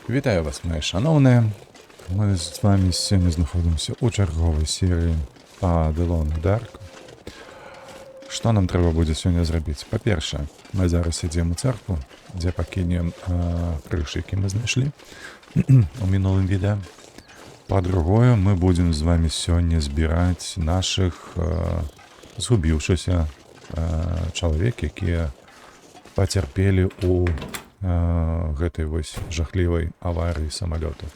Вітаю вас, мої шановні. Ми з вами сьогодні знаходимося у черговій серії по The Long Dark. Що нам треба буде сьогодні зробити? По-перше, ми зараз йдемо у церкву, де покинемо криші, які ми знайшли у минулому відео. По-друге, ми будемо з вами сьогодні збирати наших згубившихся чоловік, які потерпели у гэтай вось жахлівай аварії самоліту.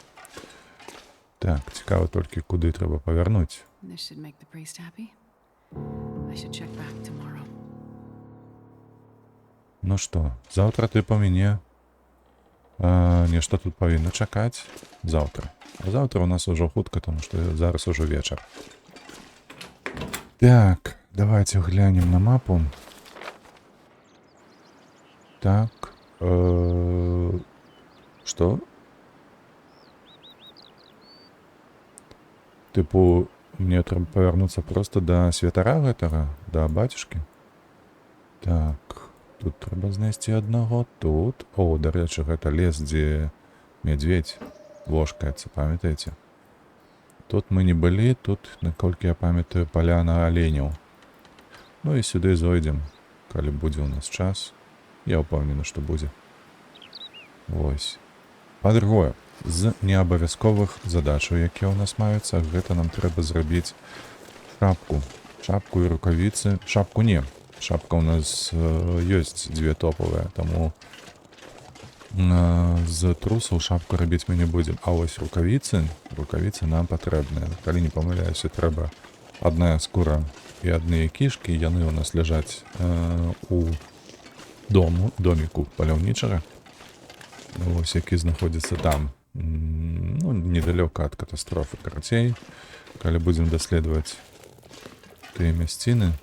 Так, цікаво тільки, куди треба повернути. This should make the priest happy. I should check back tomorrow. Ну що, завтра ти по мені нешта тут повинно чекати. Завтра. А завтра у нас уже хутка, тому що зараз уже вечір. Так, давайте глянемо на мапу. Так. Что? Типу, мне треба повернуться просто до святара гэтага, до батюшки. Так, тут треба знайти одного, тут. О, до речі, гэта лес, где медведь вошкаецца, памятаеце? Тут мы не былі, тут, наколькі я памятаю, поляна оленяў. Ну і сюди зойдем, калі будзе у нас час. Я упевнений, що буде. Ось. По-друге, з неабав'язкових задачаў, які у нас маюцца, гэта нам трэба зрабіць шапку. Шапку і рукавіцы. Шапку не. Шапка у нас ёсць дзве топовыя, таму з трусаў шапку рабіць мы не будзем. А ось рукавіцы нам патрэбныя. Калі не памыляюся, трэба адна скура і адныя кішкі, яны у нас ляжаць у доміку паляўнічага, ось які знаходзіцца там, ну, недалёка ад катастрофы. Карацей, калі будзем даследаваць тыя мясціны.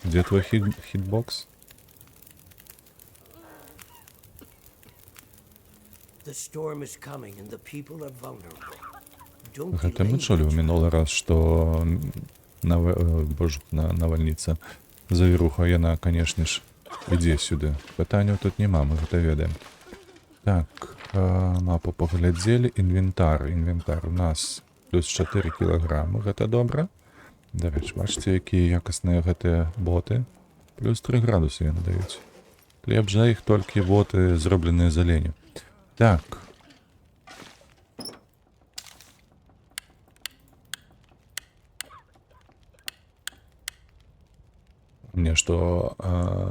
Дзе твой хітбокс? Гэта мы чулі ў мінулы раз, што навальніца завіруха, яна, канешне ж, ідзе сюды. Пытанняў тут няма, мы гэта ведаем. Так, мапу паглядзелі. Інвентар у нас плюс 4 кілаграмы, гэта добра. Дарэчы, бачыце, якія якасныя гэтыя боты. Плюс 3 градусы яны даюць. Лепш за іх толькі боты, зробленыя з аленю. Так. Мне што,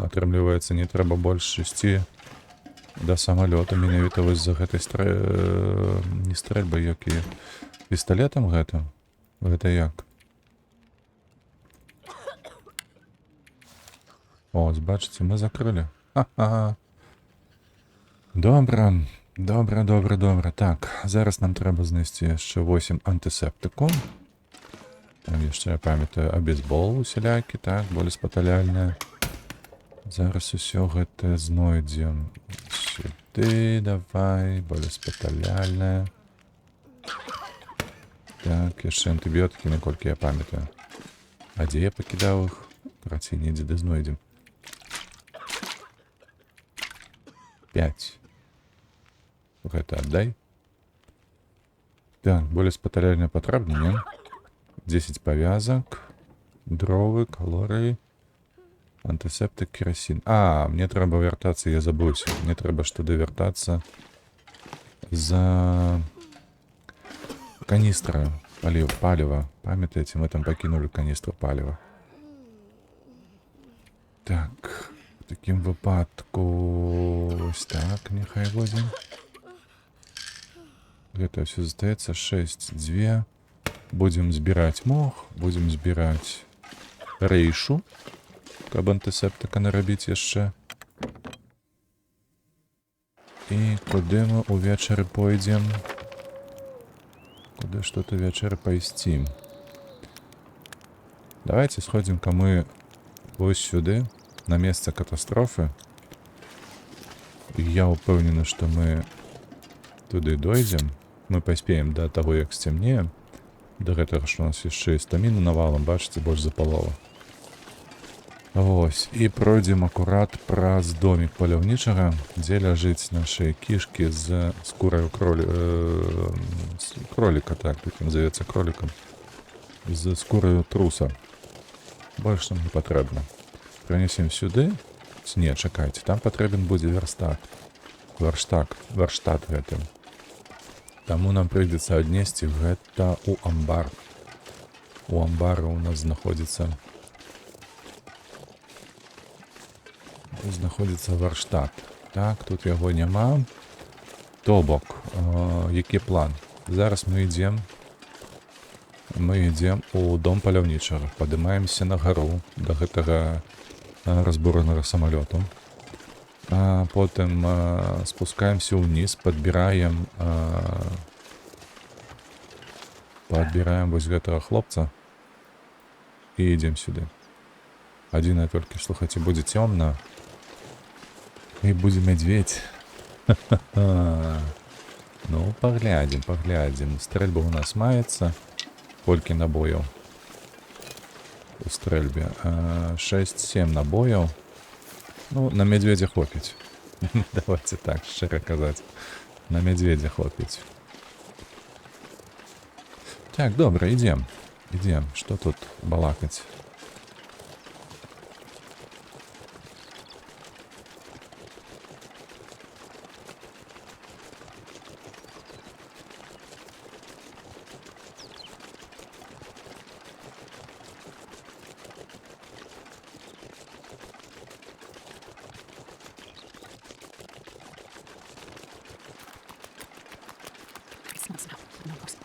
атрымліваецца, не трэба больш ісці да самалёта менавіта вось за гэтай не стрэльбай, як і пісталетам гэтым. Гэта як? Ось, бачыце, мы закрылі. Ха-ха. Добра. Так, зараз нам трэба знайсці яшчэ 8 антысептыку. Там яшчэ, я памятаю, абейсбол усялякі, так, болеспаталяльная. Зараз усё гэта знойдзем. Сюды, давай, болеспаталяльная. Так, яшчэ антыбіётыкі, наколькі я памятаю. А дзе я пакідаў іх? Працей, недзе да знойдзем. 5. Гэта аддай. Так, болеспаталяльная патрэбна, не? 10 повязок, дровы, калории, антисептик, керосин. А, мне треба вертаться, я забылся. Мне треба ж туди вертаться за канистра палива. Памятаете, мы там покинули канистру палива. Так, в таким випадку ось так, нехай буде. Это все здається 6, 2. Будем збирать мох, будем збирать рейшу, каб антисептика нарабіць яшчэ. І куди ми увечері пойдем? Куди ж тут увечері пайсці? Давайте сходим-ка мы ось сюди, на место катастрофы. Я упевнений, что мы туди дойдем. Мы поспеем до того, як стемнее. До гэтага, што у нас яшчэ і стаміна навалом, бачыце, больш за палова. Вось, і пройдзем акурат праз домік паляўнічага, дзе ляжыць нашыя кішкі з скураю кроліка, так, таким здаецца кролікам, з скураю труса. Больш нам не патрэбна. Прынесем сюды. Не, чакайце, там патрэбен будзе верстак. Варштат гэтым. Таму нам прыйдзецца аднесці гэта ў амбар. У амбара у нас знаходзіцца варштат. Так, тут яго няма. То бок, які план? Зараз мы ідзем у дом паляўнічага. Падымаемся на гару да гэтага разбуранага самалёту. Потым спускаемся ўніз, падбіраем вось гэтага хлопца і ідзем сюды. Адзінае толькі, слухайце, будзе цёмна і будзе мядзведзь. Ну, паглядзім. Стрэльба ў нас маецца. Колькі набояў у стрэльбе? 6-7 набояў. Ну, на мядзведзя хопіць. Давайте так, шчыра казаць. На мядзведзя хопіць. Так, добра, ідзем. Што тут балакаць? It smells now. No ghost.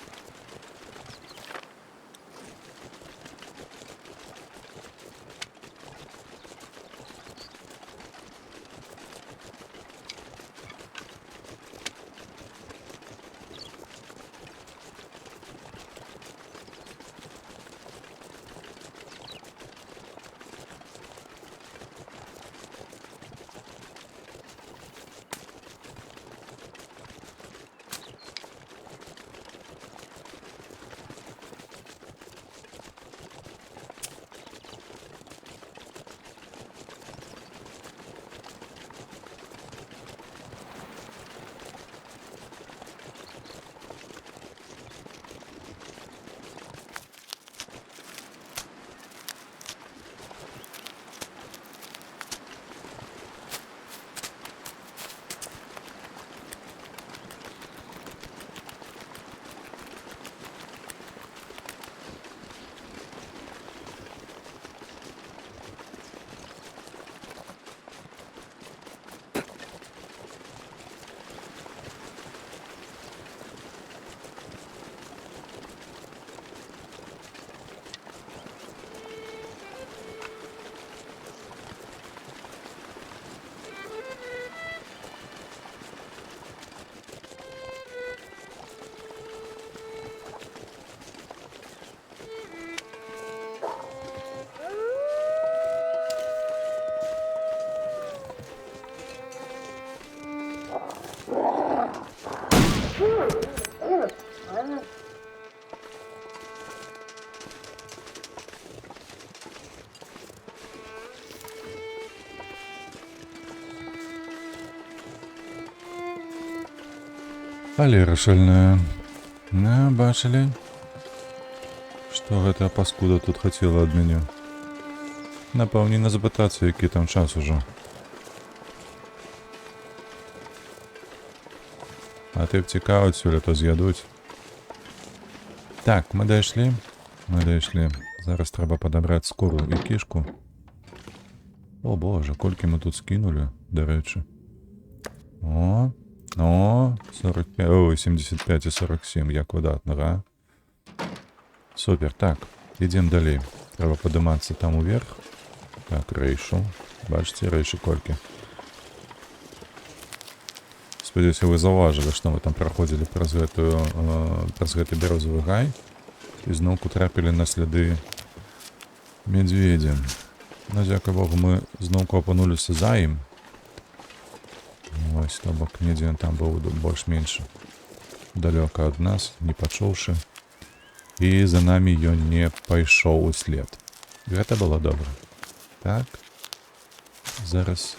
Алера шальная. Бачылі? Што гэтая паскуда тут хацела ад мяне? Напэўнена запытацца, які там час ужо. А ты б цікава, сёлета з'ядуць. Так, мы дайшлі. Зараз трэба падабраць скуру і кішку. О боже, колькі мы тут скінулі, дарэчы. О, 45, ой, 75 і 47, як выдатнага. Супер, так, ідзем далей. Трэба падымацца там уверх. Так, рэйшу. Бачыце, рэйшы колькі. Спадзяюся, вы заўважылі, што мы там праходзілі праз гэты бярозавы гай. І зноўку трапілі на сляды мядзведзя. Ну, дзякуй Богу, мы зноўку апынуліся за ім. Вось, то бок, недзе ён там быў больш-менш далёка ад нас, не пачуўшы. І за намі ён не пайшоў услед. Гэта было добра. Так. Зараз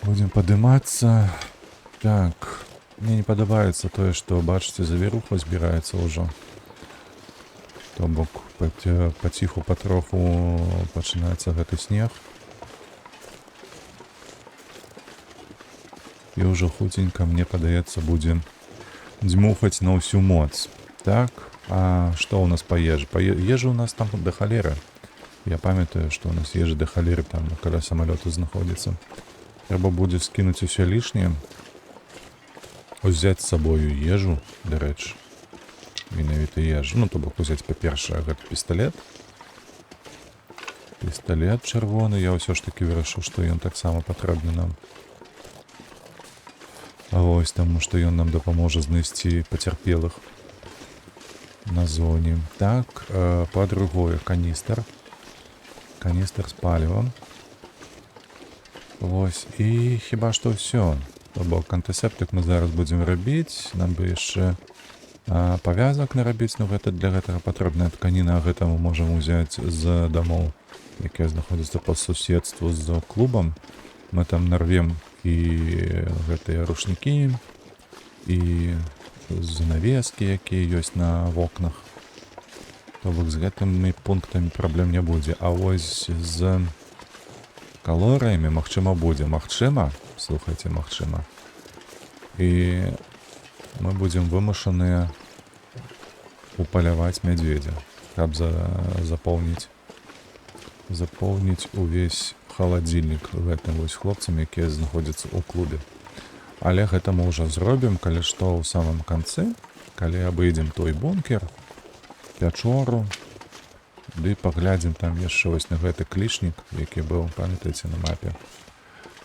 будем падымацца. Так. Мне не падабаецца тое, што, бачыце, завіруха збіраецца ўжо. То бок паціху патроху пачынаецца гэты снег. І ўжо хуценька, мне падаецца, будзе дзьмухаць на ўсю моц. Так, а што ў нас па ежы? Па ежы у нас там да халеры. Я памятаю, што ў нас ежы да халеры там каля самалёту знаходзіцца. Трэба будзе скінуць усё лішняе. Узяць з сабою ежу, дарэчы. Менавіта ежу. Ну, то бок узяць, па-першае, гэты пісталет. Пісталет чырвоны. Я ўсё ж такі вырашыў, што ён таксама патрэбны нам. А вось, таму што ён нам дапаможа знайсці пацярпелых на зоне. Так, па-другое, каністр. Каністр з палівам. Вось, і хіба што ўсё. То бок антысептык мы зараз будзем рабіць. Нам бы яшчэ павязак нарабіць, ну гэта для гэтага патрэбная тканіна, а гэта мы можам узяць з дамоў, якія знаходзяцца па суседству з клубам. Мы там нарвем і гэтыя рушнікі, і занавескі, якія ёсць на вокнах. То бок з гэтымі пунктамі праблем не будзе. А вось з калорыямі, магчыма, будзе. Магчыма, слухайце, магчыма. І мы будзем вымушаныя упаляваць мядзведзя, каб запоўніць увесь халадзільнік гэтым вось хлопцам, якія знаходзяцца ў клубе. Але гэта мы ўжо зробім, калі што, ў самым канцы, калі абыдзем той бункер, пячору, ды паглядзім там яшчэ вось на гэты клішнік, які быў, памятаеце, на мапе.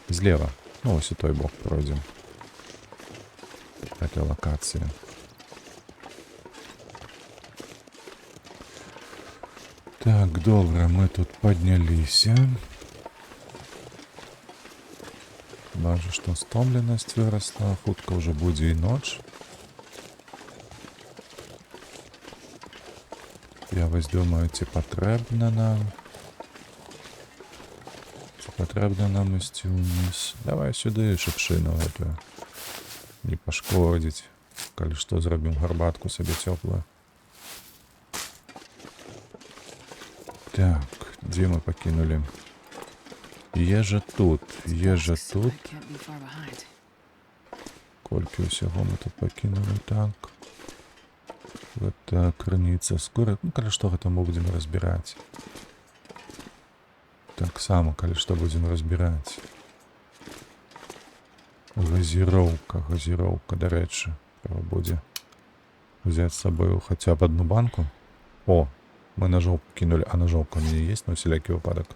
Злева, ну вось у той бок пройдзем. Гэта лакацыя. Так, добра, мы тут падняліся. Бачу, што стомленасць вырасла, хутка ўжо будзе і ноч. Я вось думаю, ці патрэбна нам ісці ўніз. Давай сюды шыпшыну гэтую. Не пашкодзіць. Калі што, зробім гарбатку сабе цёплую. Так, дзе мы пакінулі? Ежа тут. Can't be far behind. Колькі ўсяго мы тут пакінулі, так. Гэта крыніца скуры. Ну, калі што, гэта мы будзем разбіраць. Таксама, калі што, будзем разбіраць. Газіроўка, дарэчы. Трэба будзе взяць з сабою хаця б одну банку. О, мы ножовку кинули, а ножовка у меня есть на всякий выпадок?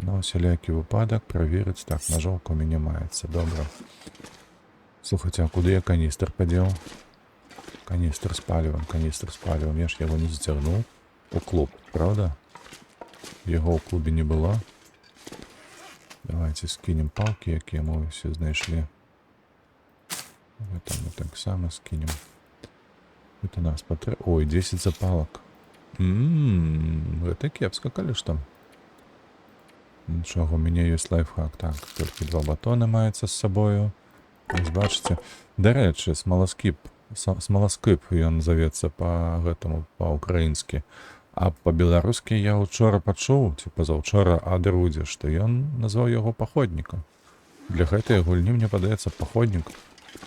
На всякий выпадок проверить. Так, ножовка у меня мається, добре. Слухайте, а куди я каністр подел? Каністр з паливом. Я ж його не затягнув у клуб, правда? Його у клубі не було. Давайте скинем палки, які ми всі знайшли. Это мы так само скинем. Это нас потребует. Ой, 10 запалок. Это кепска, калі ж там. Нічого, у меня есть лайфхак. Так, тільки 2 батони мається з собою. Ось бачите. До речі, смолоскип, ён завецца па-українськи. А по-беларускі я учора пачуў, ці пазаўчора ад Рудзі, што ён назваў яго паходнікам. Для гэтай гульні, мне падаецца, паходнік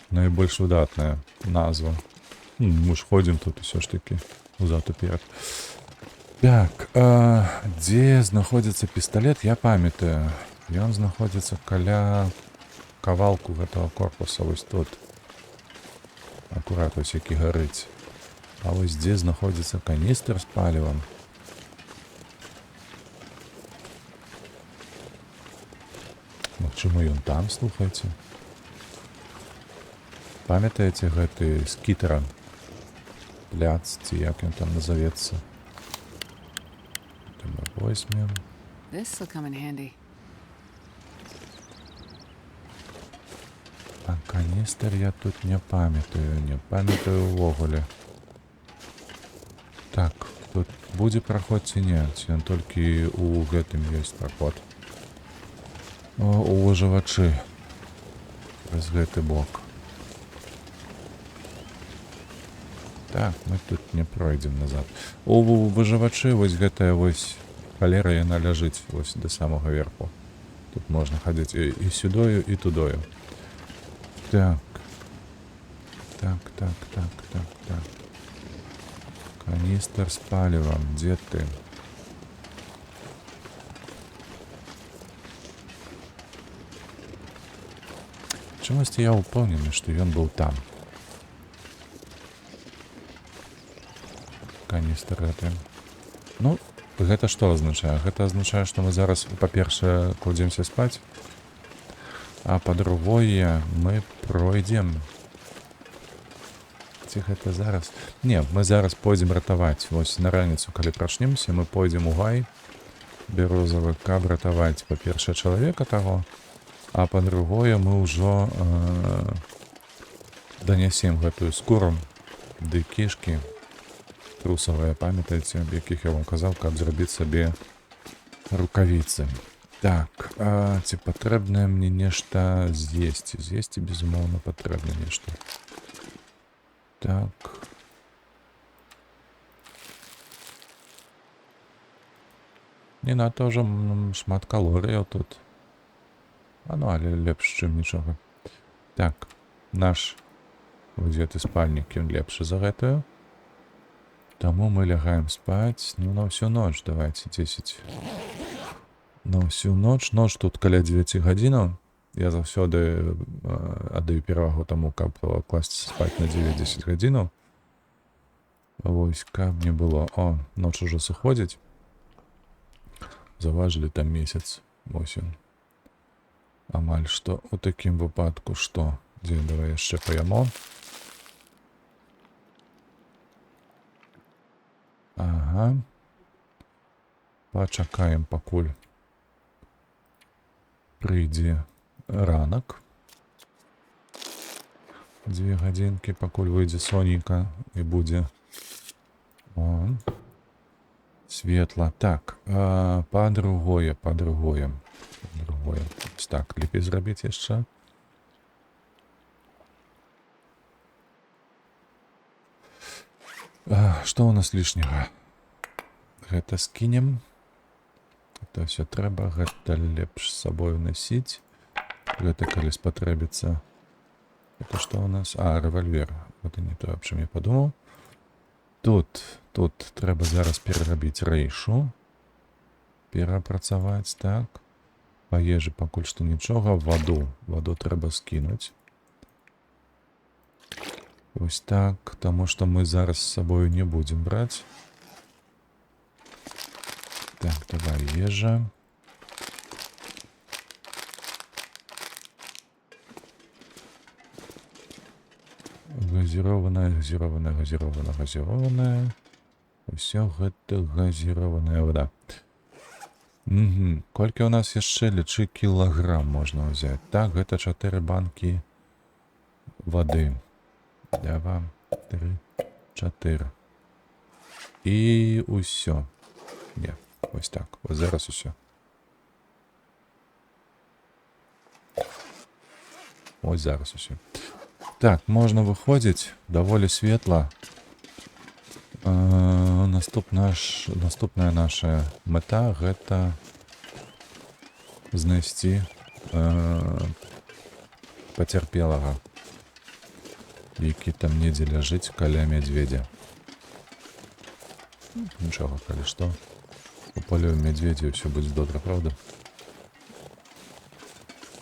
найбольш выдатная назва. Мы ж ходзім тут усё ж такі узад уперад. Так, дзе знаходзіцца пісталет, я памятаю. Ён знаходзіцца каля кавалку гэтага корпуса, вось тут. Акурат, вось які гарыць. А вось дзе знаходзіцца каністр з палівам. Магчыма, ён там, слухайце. Памятаеце гэты скітера? Пляц, ці як ён там назавецца. Это мы возьмем. This'll come in handy. А каністр я тут не памятаю увогуле. Так, Тут будзе праход ці не? Ці ён толькі у гэтым ёсць праход. У выжывачы. Праз гэты бок. Так, мы тут не пройдзем назад. У выжывачы вось гэтая вось халера, яна ляжыць вось да самага верху. Тут можна хадзіць і сюдою, і тудою. Так. Так. Каністр з палівам. Дзе ты? Чамусьці я ўпэўнены, што ён быў там. Каністр гэты. Ну, гэта што азначае? Гэта азначае, што мы зараз, па-першае, кладземся спаць, а па-другое, мы пройдзем. Ці гэта зараз? Не, мы зараз пойдзем ратаваць. Вось на раніцу, калі прачнемся, мы пойдзем у гай бярозавы, каб ратаваць, па-першае, чалавека таго, а па-другое, мы ўжо данясем гэтую скуру ды кішкі трусавыя, памятаеце, аб якіх я вам казаў, каб зрабіць сабе рукавіцы. Так, ці патрэбнае мне нешта з'есці? З'есці, безумоўна, патрэбна нешта. Так. Не надта ўжо шмат калорыяў тут. Ну, але лепш, чым нічога. Так, наш вось гэты спальнік, ён лепшы за гэтую. Таму мы лягаем спаць, ну, на ўсю ноч, давайте, 10. На ўсю ноч, ноч тут каля 9 гадзінаў. Я заўсёды аддаю перавагу таму, каб класціся спаць на 9-10 гадзінаў. Вось, каб не было. О, ноч ужо сыходзіць. Заважылі там месяц, вось ён. Амаль што у такім выпадку, што? Дзе, давай яшчэ паямо. Ага. Пачакаем, пакуль прыйдзе ранак. 2 гадзінкі, пакуль выйдзе сонейка і будзе светла. Так, па-другое. Так, лепей зрабіць яшчэ. Што ў нас лішняга? Гэта скінем. Гэта ўсё трэба, гэта лепш з сабою насіць. Гэта калі спатрэбіцца. Это што ў нас? Рэвальвер. Гэта не тое, аб чым я падумаў. Тут трэба зараз перарабіць рэйшу. Перапрацаваць, так. Па ежы пакуль што нічога. Ваду трэба скінуць. Вось так, таму што мы зараз з сабою не будзем браць. Так, давай ежа. Газірованая. Усё гэта газірованая вода. Колькі ў нас яшчэ, лічы, кілаграм можна ўзяць. Так, гэта 4 банкі вады. 2, 3, 4. І ўсё. Не, ось так. Ось зараз усё. Ось зараз усё. Так, можна выходзіць. Даволі светла. Наступная наша мэта — гэта знайсці пацярпелага, які там недзе ляжыць каля мядзведзя. Нічога, калі што. Упалюем мядзведзя, ўсё будзе добра, правда?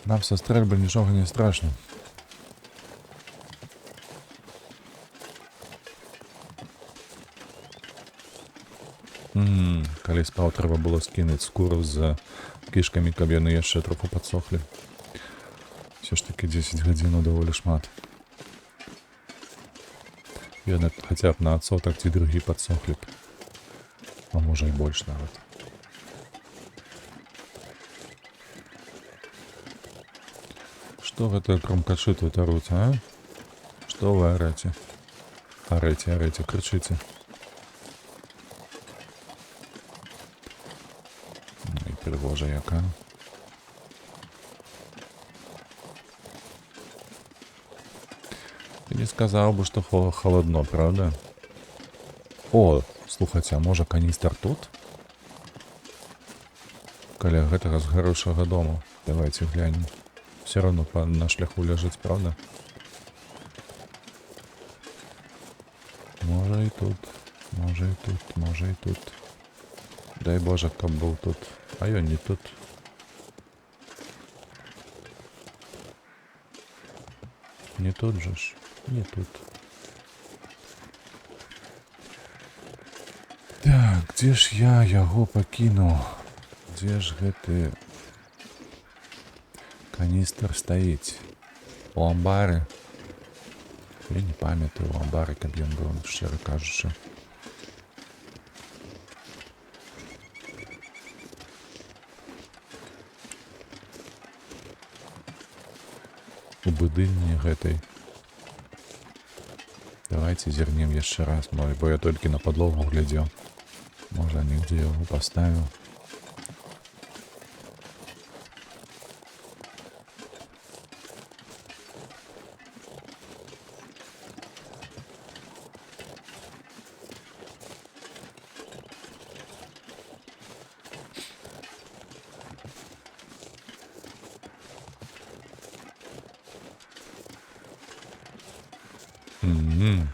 Нам са стрэльбы нічога не страшна. Калі спаў, трэба было скінуць скуру з кішкамі, каб яны яшчэ троху падсохлі. Все ж таки 10 гадзінаў даволі шмат. Яны хаця б на адсотак ці другі падсохлі б. А можа і больш нават. Што гэта кромкачы тут аруць, а? Што вы арэце? Арэце, крычыце. Боже, яка. Ты не сказал бы, что холодно, правда? О, слухайте, а може каністр тут? Каля гэтага з гарышага дому. Давайте глянем. Все равно на шляху ляжыць, правда? Може і тут, може і тут, може і тут. Дай Боже, каб був тут. А ён не тут. Не тут же ж. Не тут. Так, дзе ж я яго пакінуў? Дзе ж гэты каністр стаіць? У амбары? Я не памятаю у амбары, каб ён быў, шчыра кажучы. У будынні гэтай. Давайте зернем яшчэ раз, бо я толькі на падлогу глядзеў. Можа, нігде яго паставіў.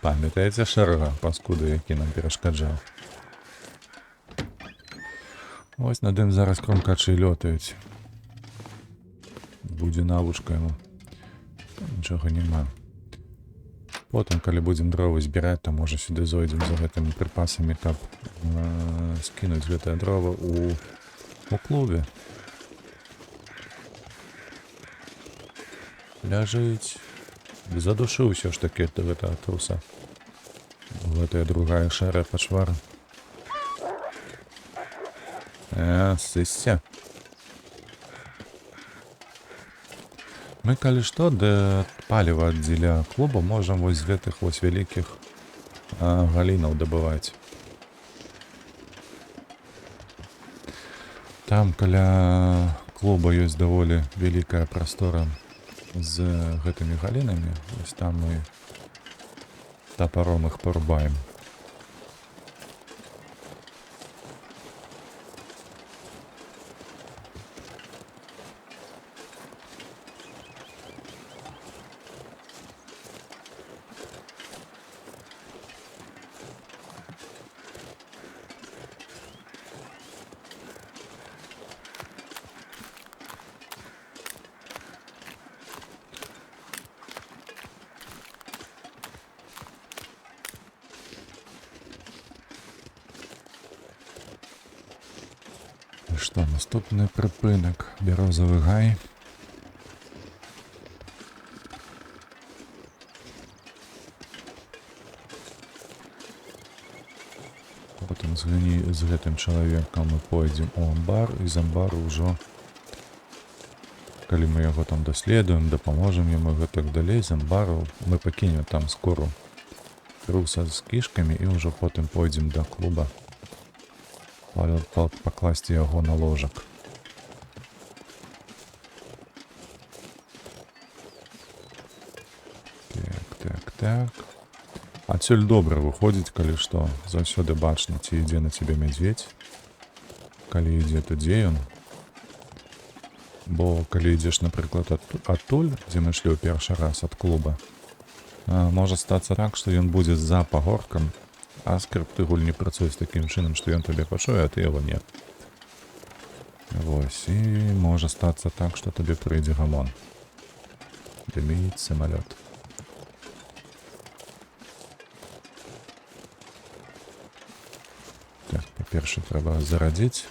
Памятаеце шэрага паскуды, які нам перашкаджаў? Вось над ім зараз кромкачы лётаюць. Будзе навучка яму. Нічога няма. Потым, калі будзем дровы збіраць, то можа сюды зойдзем за гэтымі прыпасамі, каб скінуць гэтыя дровы у клубе. Ляжыць. Задушыўся ж такі да гэтага труса. Гэтая другая шэрая пачвара. Сысся. Мы, калі што, да паліва дзеля клуба можам вось з гэтых вось вялікіх галінаў дабываць. Там каля клуба ёсць даволі вялікая прастора з гэтымі галінамі. Вось там мы тапаром іх парубаем. Што, наступны прыпынак. Бярозавы гай. Потым з гэтым чалавекам мы пойдзем у амбар, і з амбару ўжо, калі мы яго там даследуем, дапаможам яму гэтак далей, з амбару мы пакінем там скору труса з кішкамі і ўжо потым пойдзем да клуба. Пакласці яго на ложак. Так. Адсюль добра выходзіць, калі што. Заўсёды бачна, ці ідзе на цябе мядзведзь. Калі ідзе, то дзе ён? Бо калі ідзеш, напрыклад, адтуль, дзе мы шлі ў першы раз ад клуба, можа стацца так, што ён будзе за пагоркам, а скрыпты гульні працуюць такім чынам, што ён табе пачуе, а ты яго не. Вось, і можа стацца так, што табе прыйдзе гамон. Дыміць самалёт. Так, па-перше, трэба зарадзіць.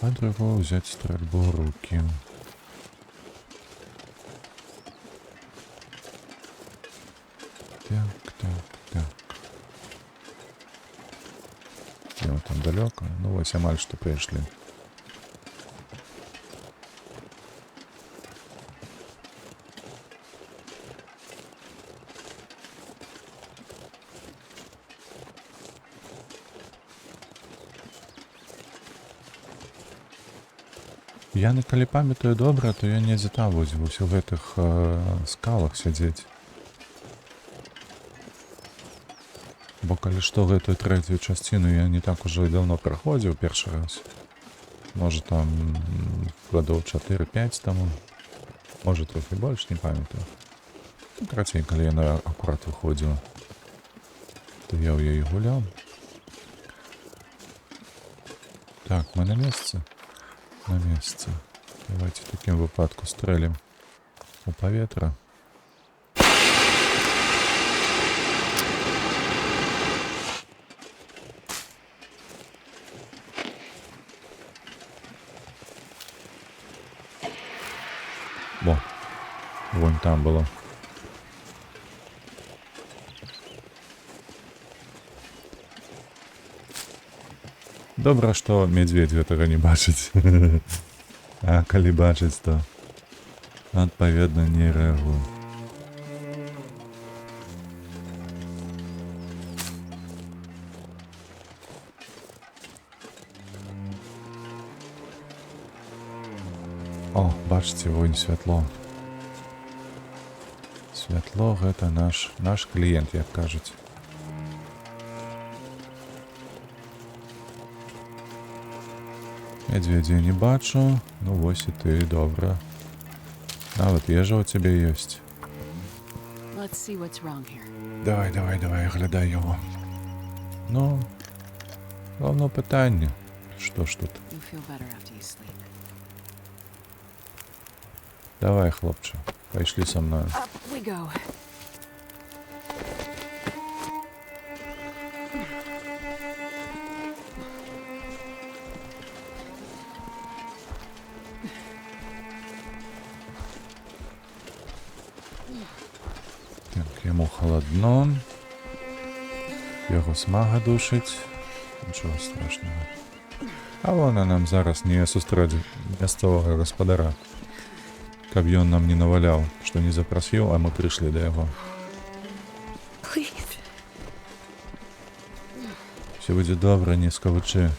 А другое взять стрельбу в руки. Так. И вот там далеко. Ну, вот амаль что пришли. Я калі памятаю добра, то я недзе там вось у гэтых скалах сядзець. Бо калі што гэтую трэцюю часціну я не так ужо і даўно праходзіў першы раз. Можа там гадоў 4-5 таму. Можа трохі больш, не памятаю. Карацей, калі яна акурат выходзіла, то я ў яе гуляў. Так, мы на месцы. На месцы. Давайте в такім выпадку стрэлім у паветра. Во, вон там было. Добра, што медведь гэтага не бачыць. А калі бачыць, то адпаведна не рэагуе. О, бачыце, вунь святло. Святло гэта наш кліент, як кажуць. Медведзя не бачу, ну вось і ты, добра. Нават ежа ў цябе ёсць. Let's see what's wrong here. Давай, глядай яго. Ну, галоўнае пытанне, што ж тут? You'll feel better after you sleep. Давай, хлопче, пайшлі са мною. Up we go. Так, яму халадно. Яго смага душыць. Нічога страшнага. А вона нам зараз не сустрэдзе мясцовага гаспадара. Каб ён нам не наваляў, што не запрасіў, а мы прыйшлі да яго. Please. Все будзе добра, не скавычы.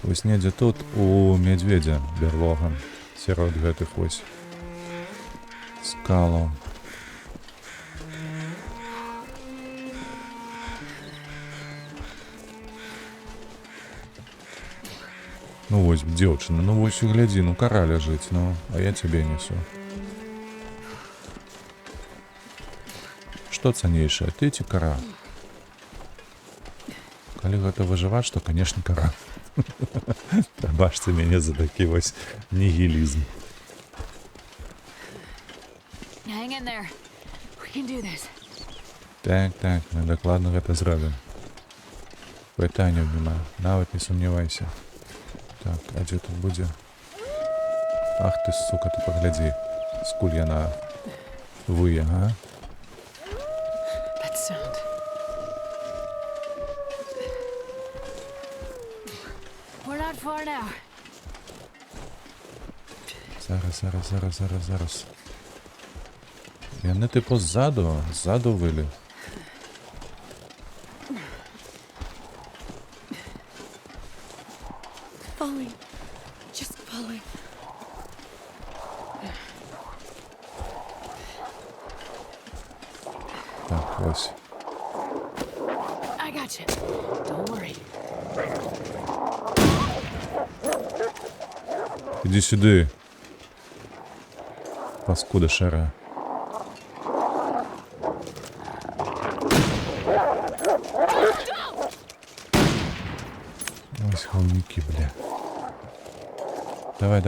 Вось недзе тут у медведзя бярлога сярод гэтых вось скалаў. Ну вось, дзеўчына, ну вось глядзі, ну кара ляжыць, ну, а я цябе несу. Што цаннейшае, ты ці кара? Калі гэта выжываць, то, канешне, кара. Прабачце мяне за такі вось нігілізм. Hang in there. We can do this. Так, мы дакладна гэта зробім. Пытанняў няма, нават не сумнявайся. Так, а дзе тут будзе? Ах ты, сука, ты паглядзі. Скуль яна вые, а? That sound. We're not far now. Зараз. Яны типу ззаду вилі. Following. Just following. Так, ось. I got you. Don't worry. Іди сюди. Паскуда шара. Ось холмики, бля. Давай.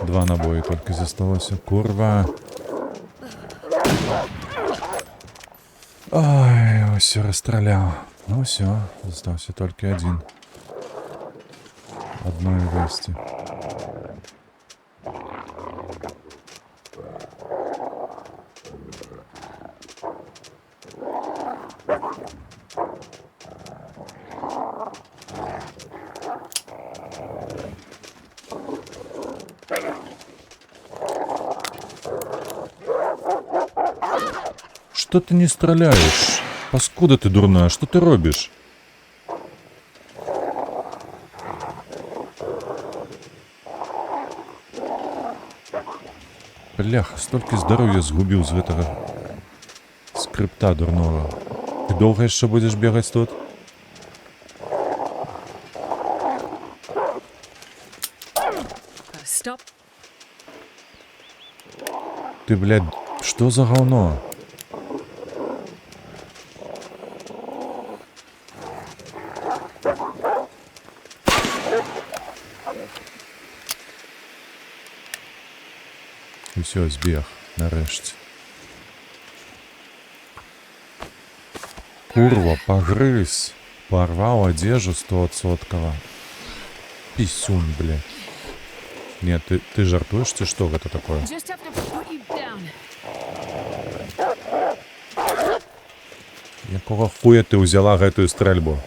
Два набої тільки зосталося. Курва. Ой, ось все розстріляв. Ну все, залишився тільки один. Одної весті. что ты не стреляешь? Паскуда ты дурная, что ты робишь? Бляха, столько здоровья згубіў з гэтага скрипта дурного. Ты долго еще будешь бегать тут? Gotta stop. Ты, блядь, что за говно? І все, збег, нарешті. Курва, погрыз. Порвал одежду 100%. Писюн, блядь. Нет, ты жартуешь, ты что это такое? Just have to put you down. Якого хуя ты взяла гэтую стрельбу?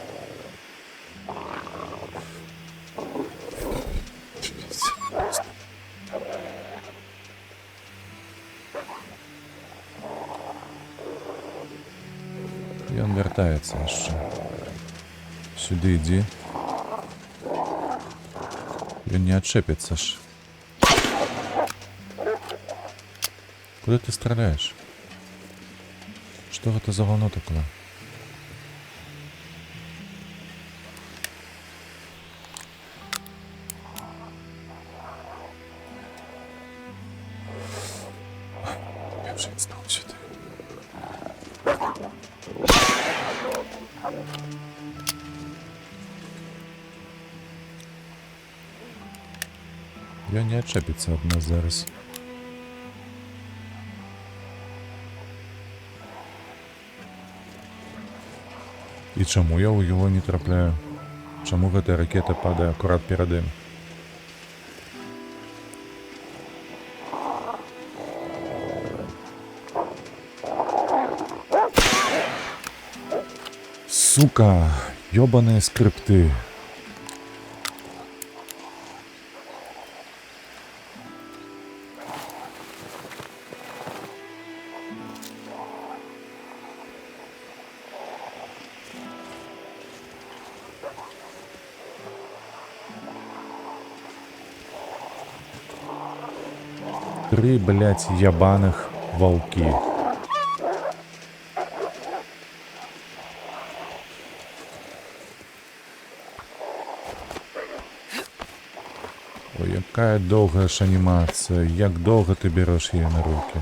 Ён вяртаецца яшчэ. Сюды иди. Ён не отчепится ж. Куда ты стреляешь? Что это за говно такое? Я уже не знал, что ты. Ён не отчепится от нас зараз. І чаму я ў яго не трапляю? Чаму гэтая ракета падае акурат перад ім? Сука, ёбаные скрипты. Три, блядь, ябаных волки. Ой, якая доўгая ж анімацыя. Як доўга ты берешь яе на руки?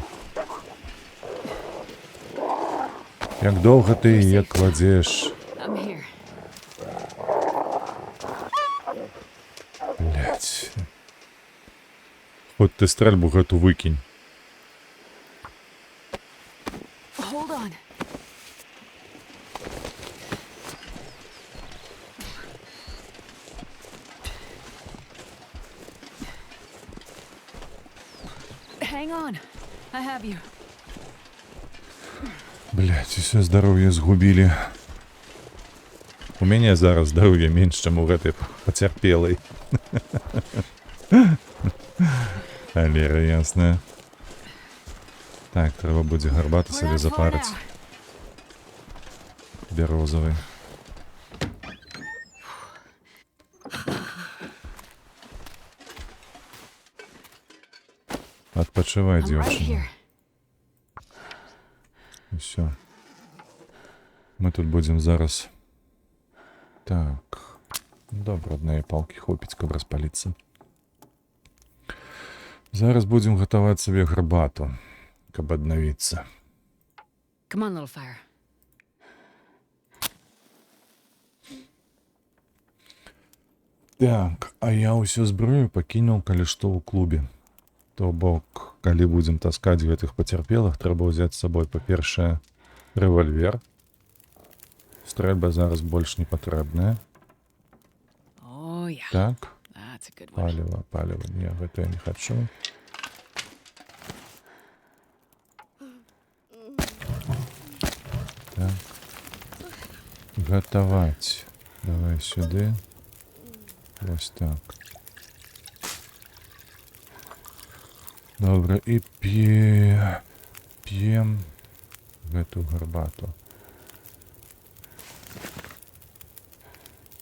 Як доўга ты яе кладзеш? I'm here. Блядь. От ты стрельбу гэту выкінь. Hold on. Hang on. I have you. Блядь, усе здароўе згубілі. У мяне зараз здароўя менш, чым у гэтай пацярпелай. Алера, ясна. Так, трэба будзе гарбату We're сабе not far запарыць. now. Бярозавый. Адпачывай, I'm right дзяўчына. here. Все. Мы тут будем зараз. Так. Добра, одной палки хопіць, каб распаліцца. Зараз будем гатаваць сабе гарбату, каб аднавіцца. Come on, little fire. Так, а я ўсю зброю пакінуў, калі што ў клубе. То бок, калі будзем таскаць гэтых пацярпелых, трэба ўзяць з сабой, па-першае, рэвальвер. Стрэльба зараз больш не патрэбная. Oh, yeah. Так, That's a good one. паліва. Не, гэта я не хачу. Так. Гатаваць. Давай сюды. Вось так. Добра, і п'ем гэту гарбату.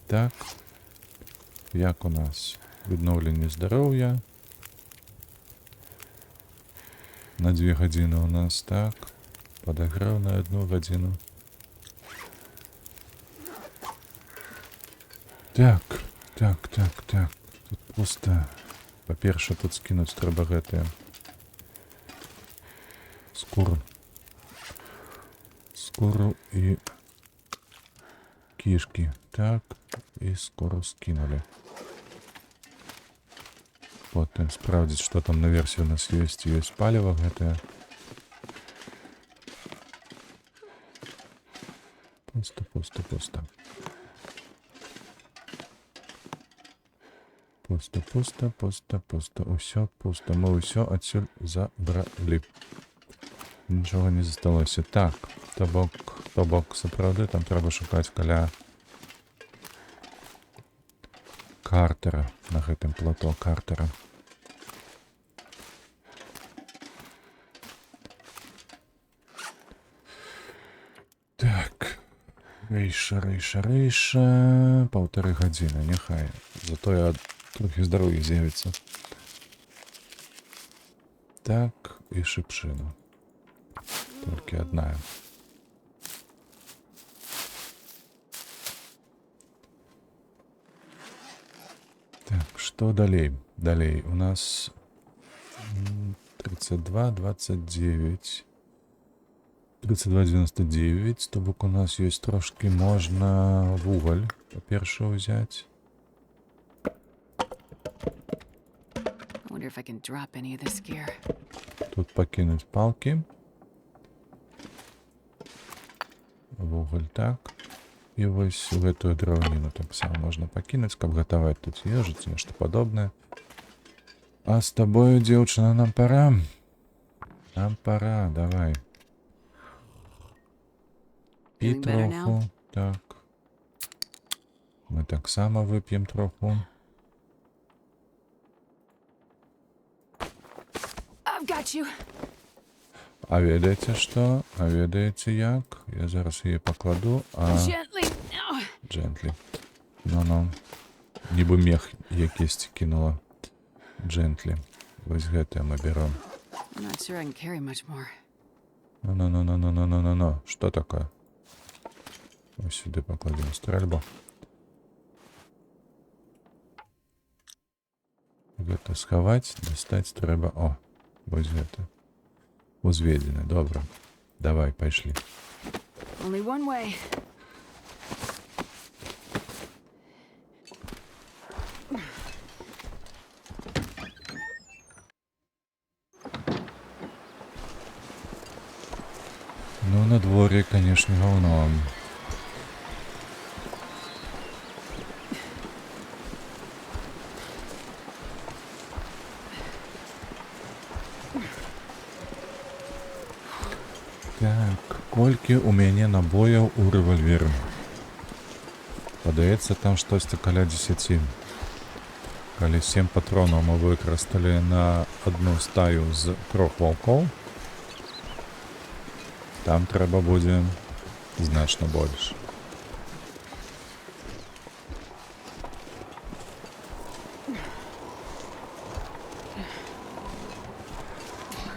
Так. Як у нас? Відновлення здароўя. На 2 гадзіны у нас, так. Падагрэў на 1 гадзіну. Так. Тут пуста. Па-перша, тут скінуць трэба гэтыя. Скуру і кішкі. Так. І скуру скинули. Потым справдзіць, што там наверсе у нас ёсць. Ёсць паліва гэтае. Пуста. Пуста. Усё пуста. Мы ўсё адсюль забралі. Нічога не засталося. Так, то бок, сапраўды, там трэба шукаць каля Картера. На гэтым плато Картера. Так. Рэйша. 1,5 гадзіны, няхай. Затое трохі здароўя з'явіцца. Так, і шыпшына. Толькі адна. Так, што далей? Далей у нас 32,29. 32,99. То бок у нас ёсць трошки можна вугаль па-перше ўзяць. I wonder if I can drop any of this gear. Тут пакінуць палкі. Вугаль так. І вось гэтую драўніну таксама можна пакінуць, каб гатаваць тут ежу ці нешта падобнае. А з табою, дзеўчына, нам пора. Нам пора, давай. І Feeling better троху, now? так. Мы таксама вып'ем троху. I've got you. А ведаеце што? А ведаеце як? Я зараз яе пакладу, а... Gently. Oh. Джентлі. Ну. Нібы мех якісьці кінула. Джентлі. Вось гэтае мы берем. I'm not sure I can carry much more. Ну. Што такое? Ось сюди покладемо стрельбу. Гэта схаваць, дастаць трэба. О, вось гэта. Узведзены, добра. Давай, пайшлі. Only one way. Ну, на дворе, конечно, говно. Так, колькі у мяне набояў у рэвальверы? Падаецца, там штосьці каля 10. Калі 7 патронаў мы выкарысталі на одну стаю з 3 ваўкоў, там трэба будзе значна больш.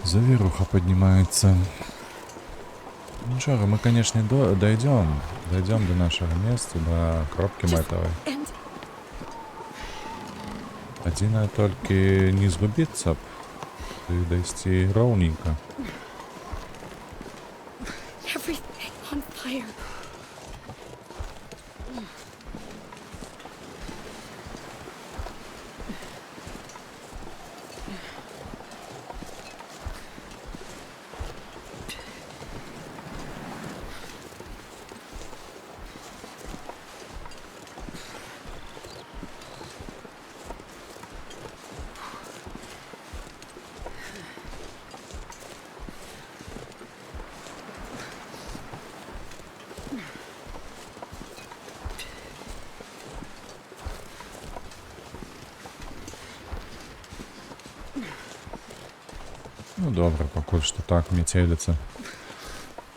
Завіруха поднимается. Ничего, мы, конечно, дойдем до нашего места, до кропки метовой. Адзінае толькі не згубіцца б і дайсці роўненька. Everything on fire. Ну добре, пакуль што так, метеліца.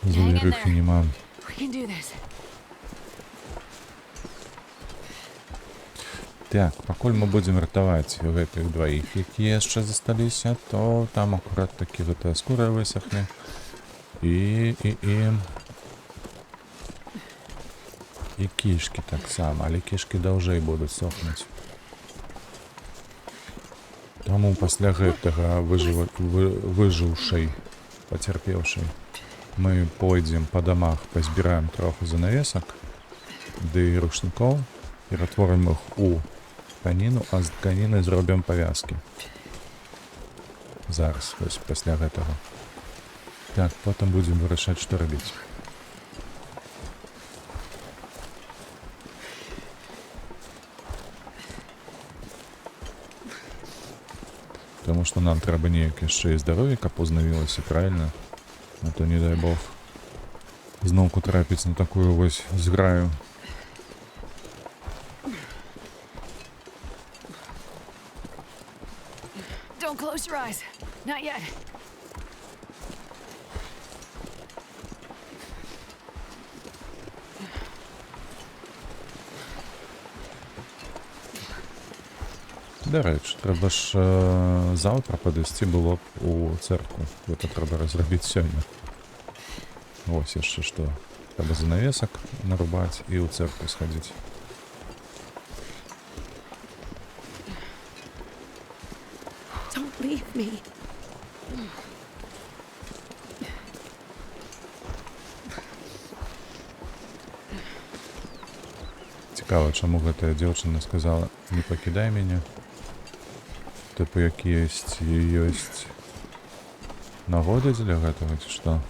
Завірюхи нема. We can do this. Так, пакуль мы будзем ратаваць гэтых дваіх, якія яшчэ засталіся, то там акурат такі гэтая скура высохне. І кішкі таксама, але кішкі даўжэй будуць сохнуць. Таму пасля гэтага выжыўшай, пацярпеўшай, мы пойдзем па дамах, пазбіраем троху занавесак, ды рушнікоў, ператворым іх у тканіну, а з тканіны зробім павязкі. Зараз, вось пасля гэтага. Так, потым будзем вырашаць, што рабіць. Таму што нам трэба неяк яшчэ і здароўе, каб узнавілася, правільна? А то, не дай Бог, зноўку трапіць на такую вось зграю. Don't close your eyes. Not yet. Дарэчы, трэба ж заўтра падысці было б у цэркву. Гэта трэба разрабіць сёння. Вось яшчэ што. Трэба занавесак нарубаць і ў цэркву схадзіць. Don't leave me. Цікава, чаму гэтая дзяўчына сказала «не пакідай мяне». Тыпу, як ёсць нагода дзеля гэтага, ці што?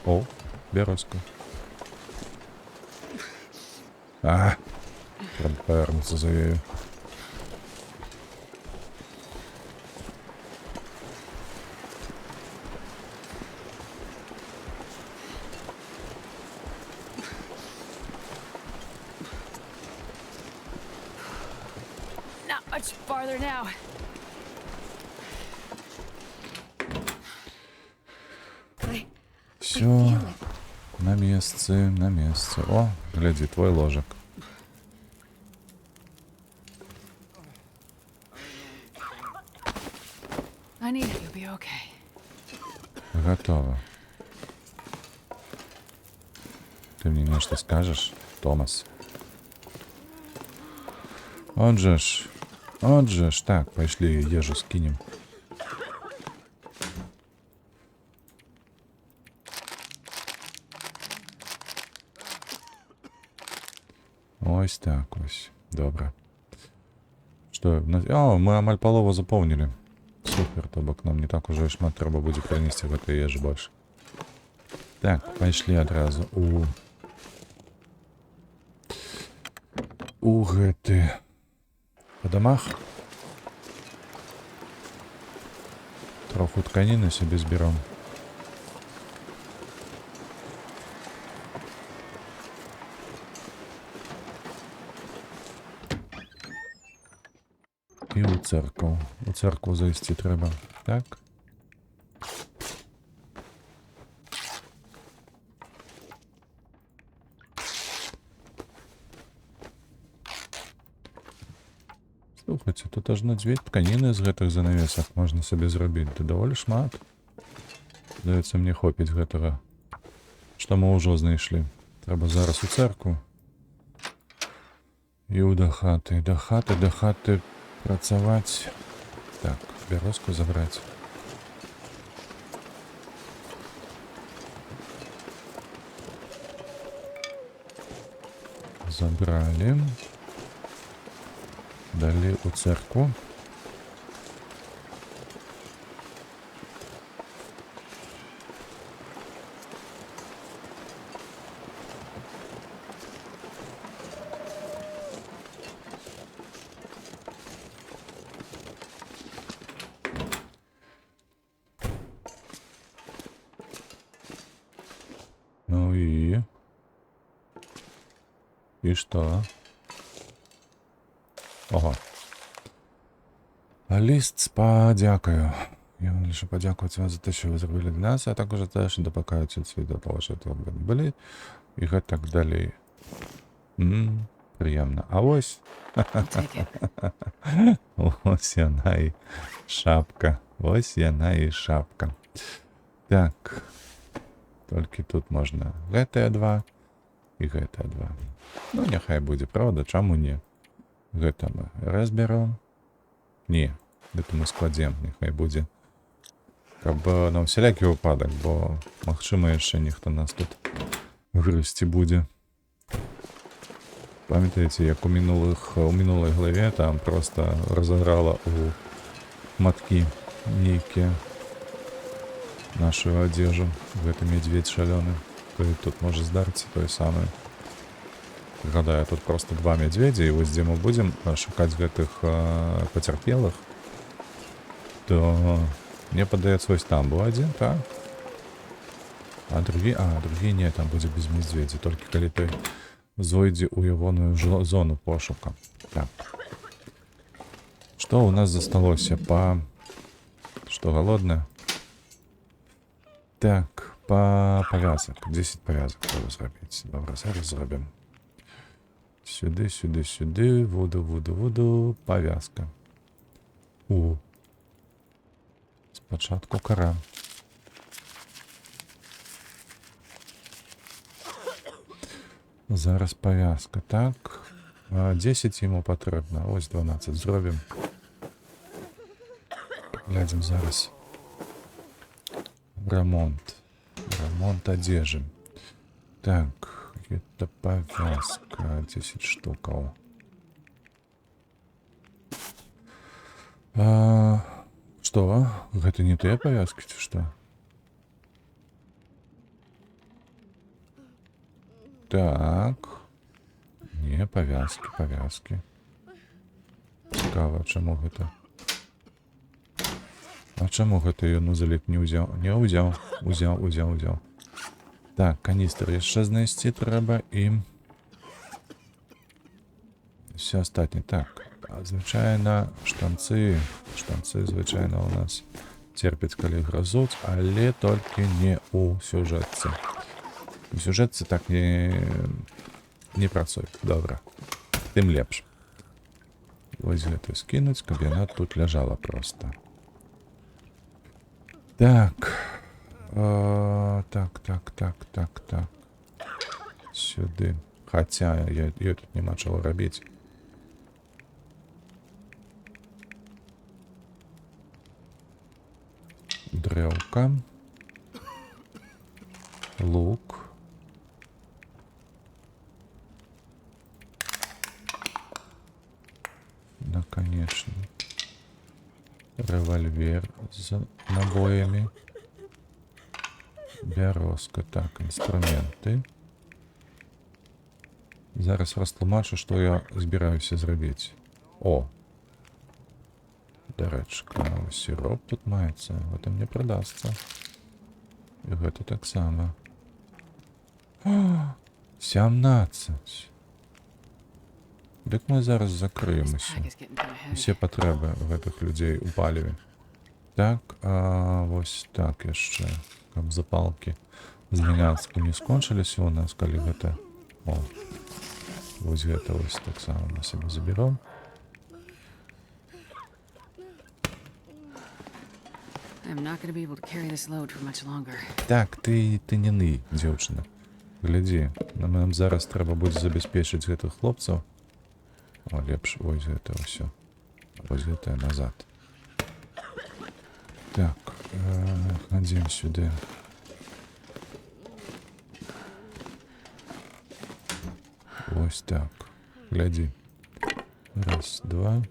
О, бярозка. Трэба павернуцца за ёю. Not much farther now. I Всё, feel it. на месцы, на месцы. О, глядзі, твой ложак. Anita, you'll be okay. Готово. Ты мне нешта скажаш, Томас? Отже ж, так, пайшлі ежу скінем. Ось так ось, добра. Што, о, мы амаль палову запоўнілі. Супер, то бок нам не так ужо шмат трэба будзе прынесці гэтай ежы больш. Так, пайшлі адразу у гэты па дамах. Троху тканіны сабе збірам. І ў цэркву. У цэркву зайсці трэба. Так? Слухайце, тут аж на 2 тканіны з гэтых занавесак можна сабе зрабіць. Ды даволі шмат. Здаецца, мне хопіць гэтага, што мы ўжо знайшлі. Трэба зараз у цэркву. І да хаты працаваць. Так, бярозку забраць. Забралі. Далі у церкву. Ну і... І што? Ого. Ліст з падзякаю. Я вам лише подякувати вам за те, що ви зробили для нас, а також за те, що допомагаєте від світу полишити ви не були. І так далі. Приємно. А ось, I'll take it. ось вона і шапка. Ось вона і шапка. Так. Тільки тут можна GTA 2 і GTA 2. Ну, нехай буде, правда? Чому ні? Гэта ми розберемо. Ні, гэта ми складемо, нехай буде. Каб на всякий випадок, бо магчыма яшчэ ніхто нас тут грызці будзе. Памятаеце, як у мінулай главе там просто разыграла у маткі нейкія нашу одежу. Гэта медведь шалёны. Тут можа здарыцца тое самае. Гадаю, тут просто два медведя, і вось дзе мы будзем шукаць гэтых пацярпелых, то мне падаецца, ось там быў адзін, так? А другі не, там будзе без медведя, толькі калі ты зойдзе ў ягоную зону пошука. Так. Што ў нас засталося па... Што, голодна? Так, па павязак. 10 павязак трэба зрабіць. Добра, зараз зробім. Сюды, сюды, сюды. Вуду. Павязка. Спачатку кара. Зараз павязка. Так. 10 йому патрэбна. Ось 12 зробім. Глядзім зараз. Ремонт одежи. Так, это повязка. 10 штуков. Что? Это не те повязки, ці что? Так. Не, повязки. Цікаво, чому гэта? А чому гэта ён узялік не ўзяў? Не ўзяў. Так, каністр яшчэ знайсці трэба і... Все астатні. Так, звычайна штанцы. Штанцы звычайна у нас церпяць, калі грызуць, але толькі не ў сюжэтцы. У сюжэтцы так не працуе. Добра. Тым лепш. Вось гэту скінуць, каб яна тут ляжала проста. Так. Так. Сюды. Хаця, я тут няма чаго рабіць. Дрэўка. Лук. Наконечник. Револьвер з набоями. Бярозка. Так, інструменты. Зараз растлумачу, што я збіраюся зрабіць. О! Дарэчка, сироп тут маецца. Гэта мне прыдасца. І гэта таксама. 17. Дык мы зараз закрыемся. Bag is getting kind of heavy. Усе патрэбы гэтых людзей у паліве. Так, вось так яшчэ. Каб запалкі зняцкі не скончыліся у нас, калі гэта... О, вось гэта вось таксама на сябе заберём. I'm not going to be able to carry this load for much longer. Так, ты не ны, дзяўчына. Глядзі, нам зараз трэба будзе забяспечыць гэтых хлопцаў. О, лепш, вось гэта ўсё. Вось гэта назад. Так, хадзім сюды. Вось так. Глядзі. Раз, два.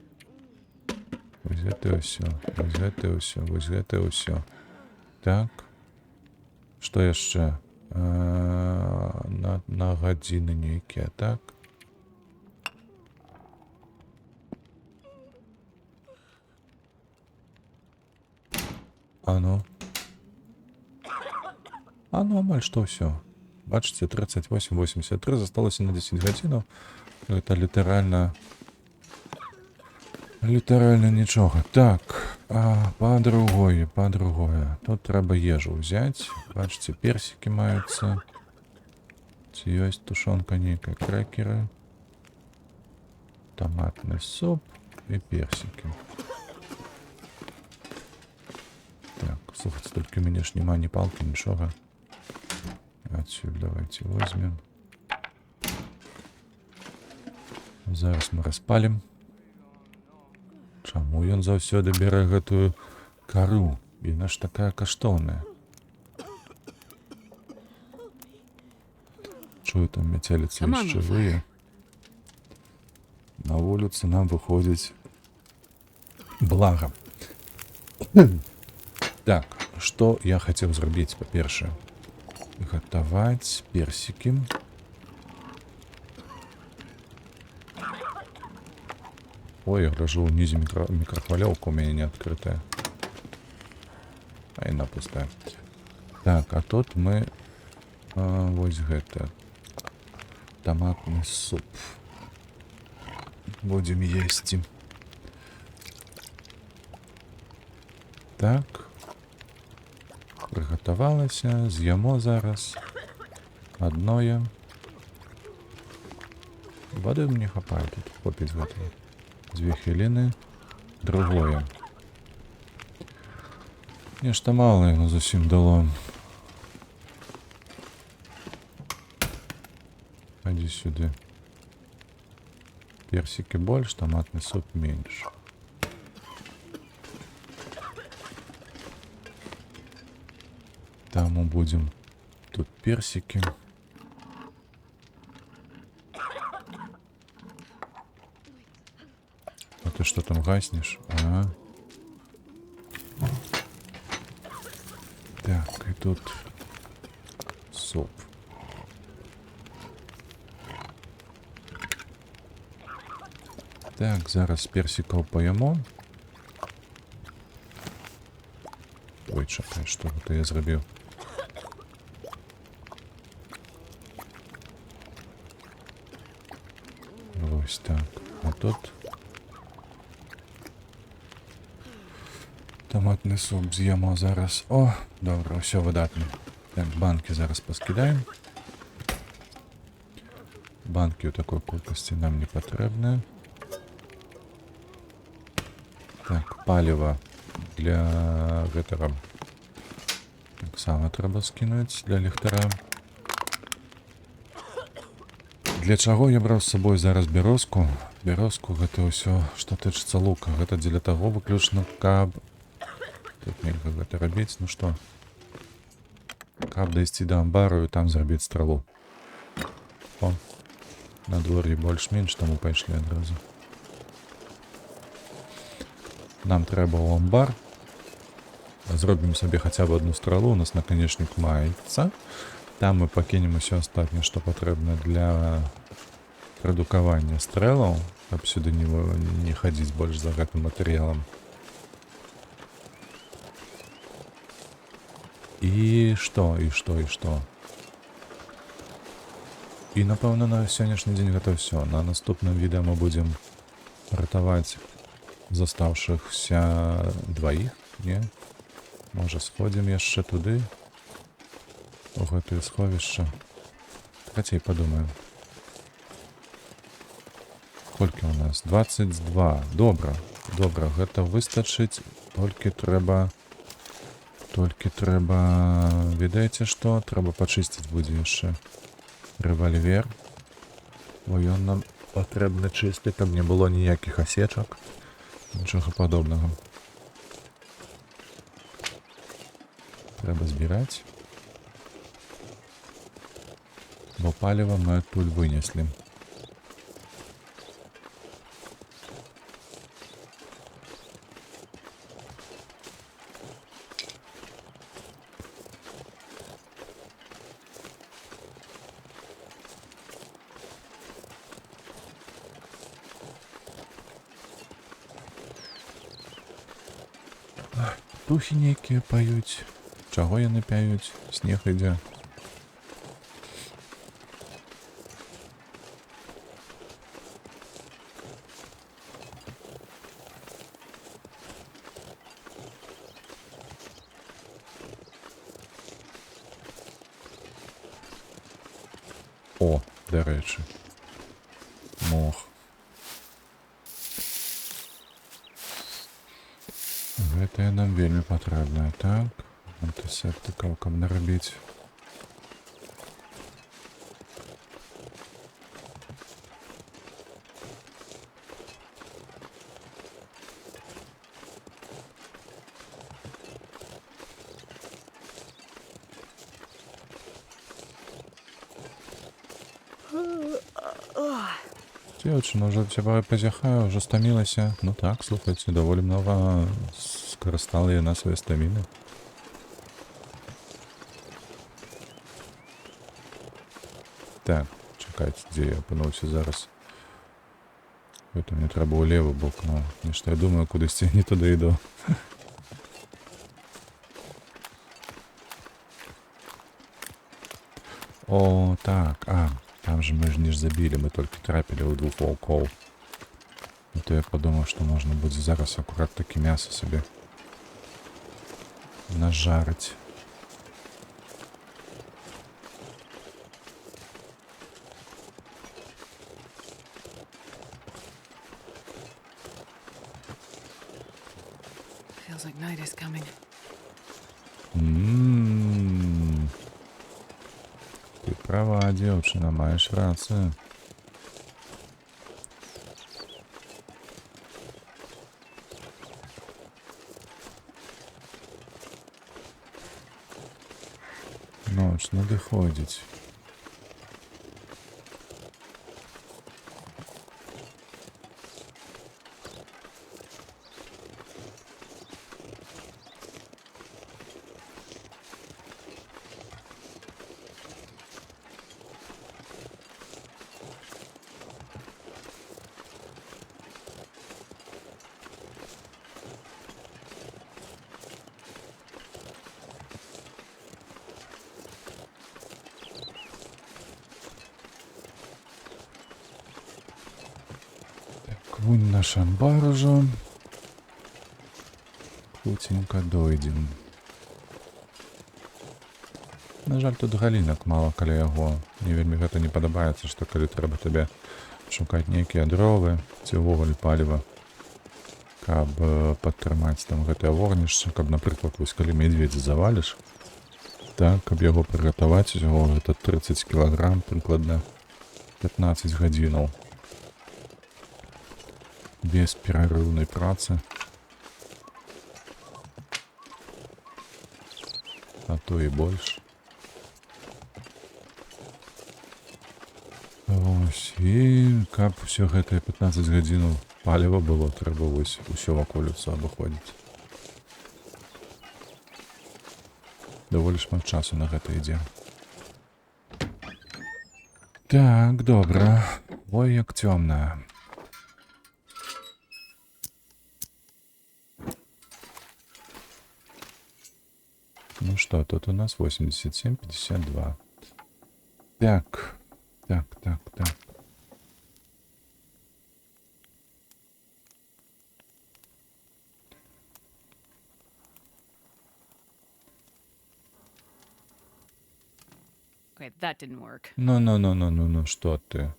Вось гэта ўсё. Вось гэта ўсё. Вось гэта ўсё. Так. Што яшчэ? На гадзіны нейкія, так? Амаль што ўсё. Бачыце, 38-83 засталося на 10 гадзінаў. Это літаральна Літаральна нічога. Так, па-другое. Тут трэба ежу ўзяць. Бачыце, персікі маюцца. Ці ёсць тушонка нейкая, крэкеры. Томатный суп и персики. Так, слушайте, только у меня ж нема ни палки, ничего. Отсюда давайте возьмем. Зараз мы распалим. Чаму ён заўсёды бярэ гэтую кару? Яна ж такая каштоўная. Чую, там мяцеліцы Come on, яшчэ жывыя. На вуліцу нам выходзіць блага. Так, што я хацеў зрабіць, па-першае? Гатаваць персікі. Ой, я гляжу, ўнізе мікрахвалёўка у мяне не адкрытая. А яна пустая. Так, а тут мы вось гэта. Томатны суп. Будем есці. Так. Прыгатавалася. З'ямо зараз. Адное. Вады мне хапае тут попіць гэтага. 2 хвіліны. Другое. Нешта мала яно зусім дало. Иди сюда. Персики больше, томатный суп меньше. Там мы будем. Тут персики. А ты что там гаснешь? Ага. Так, и тут суп. Так, зараз персиков поїмо. Ой, чекай, що це я зробив? Ось так. А тут томатний суп з'їмо зараз. О, добре, все видатно. Так, банки зараз поскидаємо. Банки у такой кількості нам не потрібні. Так, паліва для гэтага. Так само трэба скінуць для ліхтара. Для чаго я браў з сабой зараз бярозку? Бярозку гэта ўсё, што тычыцца лука. Гэта дзеля таго выключна, каб... Тут нельга гэта рабіць, ну што? Каб дайсці да амбару і там зрабіць стралу. О, на дворе больш-менш, таму пайшлі адразу. Нам трэба ў амбар. Зробім сабе хаця б одну стралу. У нас наконечник маецца. Там мы пакінем усё астатняе, што патрэбна для прадукавання стрэлаў, каб сюды не хадзіць больш за гэтым матэрыялам. І што? І, напэўна, на сённяшні дзень гэта ўсё. На наступным відэа мы будзем ратаваць заставшихся двоих, не? Може сходим яшчэ туды, у гэтае сховішча. Хаця і падумаем. Колькі у нас? 22. Добра, гэта выстачыць. Толькі трэба, ведаеце што? Трэба пачысціць будзе яшчэ рэвальвер. Бо ён нам патрэбны чысты, каб не было ніякіх асечак. Нічога падобнага. Трэба збіраць. Бо паліва мы адтуль вынеслі. Птухи нейкія паюць. Чаго яны пяюць? Снег ідзе. О, да рэчы. Мох. Гэтае нам вельмі патрэбнае, так? Антысептыкаў, каб нарабіць. Дзевчына, уже цябе пазяхаю, уже стамілася. Ну так, слухайце, даволі многа скарыстала яна свае стаміны. Так, чакайце, дзе я апынуўся зараз. Гэта мне трэба ў левы бок, но нешта я думаю, кудысьці не туды іду. О, так, там же мы ж не ж забілі, мы толькі трапілі ў двух ваўкоў. Ну то я подумаў, што можна будзе зараз акурат такі мяса сабе нажарыць. Feels like night is coming. Ты права, дзевчына, маеш рацыю. Ноч надыходзіць. Вунь наш амбар ужо. Хуценька дойдзем. На жаль, тут галінак мала каля яго. Мне вельмі гэта не падабаецца, што калі трэба табе шукаць нейкія дровы ці ўвогуле паліва, каб падтрымаць там гэтае вогнішча, каб, напрыклад, вось калі медведзя заваліш, так, каб яго прыгатаваць, усяго гэта 30 кілаграм, прыкладна 15 гадзінаў. Без перерывной працы. А то и больше. Вось, і каб усё гэтае 15 гадзінаў паліва было, трэба вось усё ваколіцу абыходзіць. Даволі шмат часу на гэта ідзе. Так, добра. Ой, як цёмна. Ну что, тут у нас 87-52. Так. Okay, that didn't work. Ну, что ты?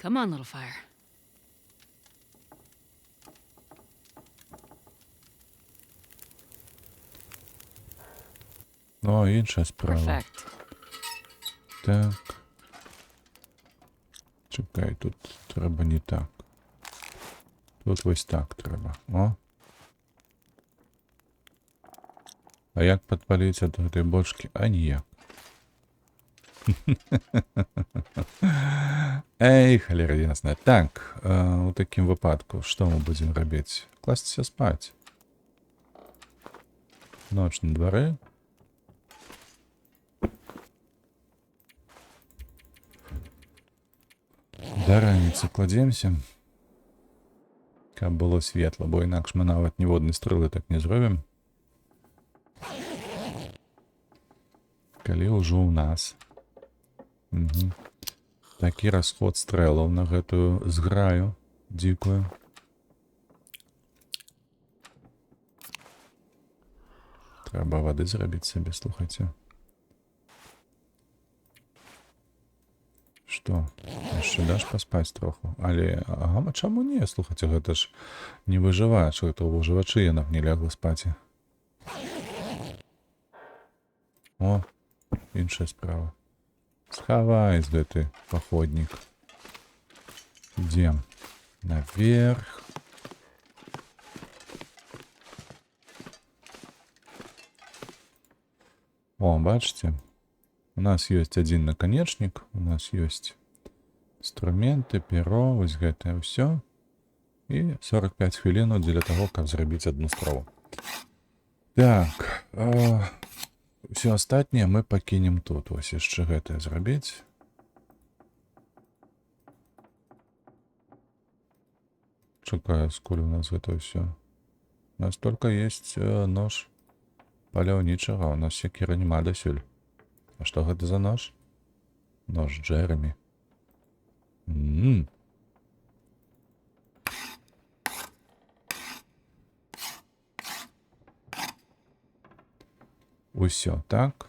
Come on, little fire. О, інша справа. Perfect. Так. Чекай, тут треба не так. Тут ось так треба. О. А як підпалити до этой бочки? А ніяк. Эй, холера ясная. Так, у такім випадку, що ми будемо робити? Кластися спать. Ноч на дворі. Да раніцы кладземся. Каб было светла, бо інакш мы нават ніводнай стрэлы так не зробім. Калі ўжо ў нас. Угу. Такі расход стрэлаў на гэтую зграю дзікую. Трэба вады зрабіць сабе, слухайце. Што? Яшчэ даш паспаць троху? Але, ага, чаму не? Слухайце, гэта ж не выжывач, гэта ў выжывачы яна б не лягла спаць. О, іншая справа. Схавай гэты паходнік. Ідзем наверх. О, бачите? У нас есть один наконечник, у нас есть инструменты, перо, вот это все. И 45 хвилин для того, как зрабіць одну страву. Так, все астатняе мы пакінем тут. Вось яшчэ гэтае зрабіць. Чакаю, сколь у нас гэта все. У нас только есть нож паляўнічага, у нас секіра няма дасюль. А што гэта за нож? Нож Джеремі. Усё, так?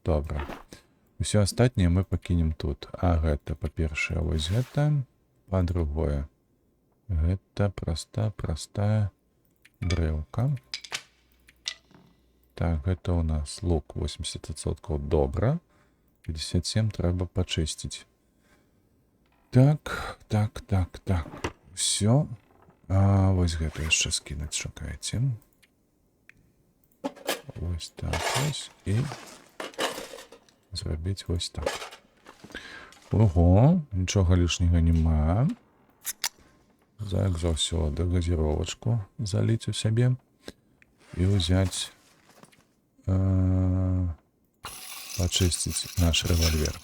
Добра. Усё астатняе мы пакінем тут. А гэта, па-першае, вось гэта. Па-другое. Гэта простая дрэўка. Так, гэта у нас лук 80%. Добра. 57 трэба пачысціць. Так. Усё. А вось гэта яшчэ скінуць, шукайце. Вось так вось. І зрабіць вось так. Ого, нічога лішняга няма. Як заўсёды газіровачку заліць у сябе і ўзяць пачысціць наш рэвальвер.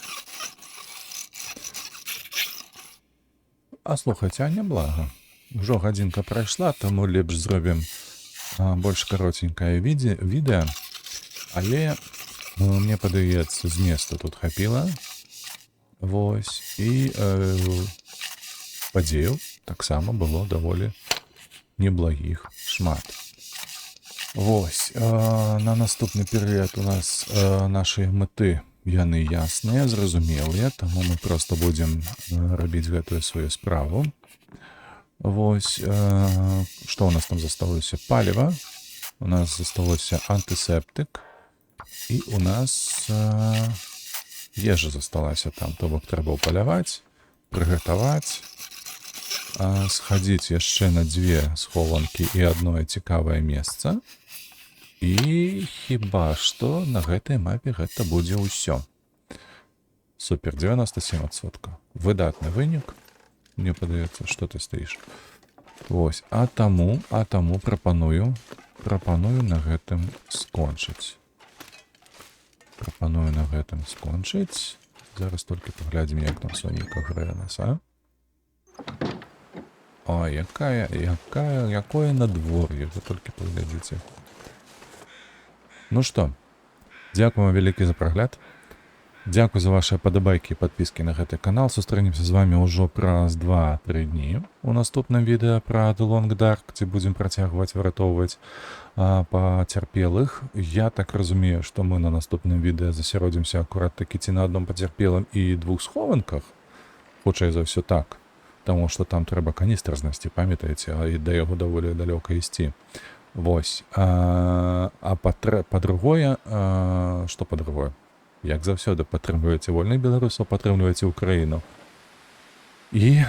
А слухайце, а няблага. Ужо гадзінка прайшла, таму лепш зробім больш каротенькае відэа, але мне падаецца, зместу тут хапіла. Вось, і падзеяў таксама было даволі неблагіх шмат. Вось, на наступны перыяд у нас нашыя мэты, яны ясныя, зразумелыя, таму мы проста будзем рабіць гэтую сваю справу. Вось, што у нас там засталося? Паліва, у нас засталося антысептык, і у нас ежа засталася там, то бок трэба ўпаляваць, прыгатаваць, схадзіць яшчэ на 2 схованкі і адное цікавае месца. І хіба што на гэтай мапе гэта будзе ўсё. Супер, 97%. Выдатны вынік. Мне падаецца, што ты стаіш. Вось, а таму прапаную на гэтым скончыць. Зараз толькі паглядзім, як там сонейка грае нас, а? О, якое надвор'е, вы толькі паглядзіце. Ну што, дзякую вам вялікі за прагляд. Дзякуй за вашыя падабайкі і падпіскі на гэты канал. Сустрэнемся з вами ўжо праз 2-3 дні у наступным відэа пра The Long Dark, дзе будзем працягваць выратоўваць пацярпелых. Я так разумею, што мы на наступным відэа засяродзімся акурат такі ці на адном пацярпелым і 2 схованках. Хутчэй за ўсё так, таму што там трэба каністр знайсці, памятаеце, а і да яго даволі далёка ісці. Вось. Па-другое, што па-другое? Як заўсёды, падтрымлівайце вольных беларусаў, падтрымлівайце Украіну. І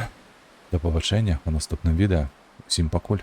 да пабачэння ў наступным відэа. Усім пакуль.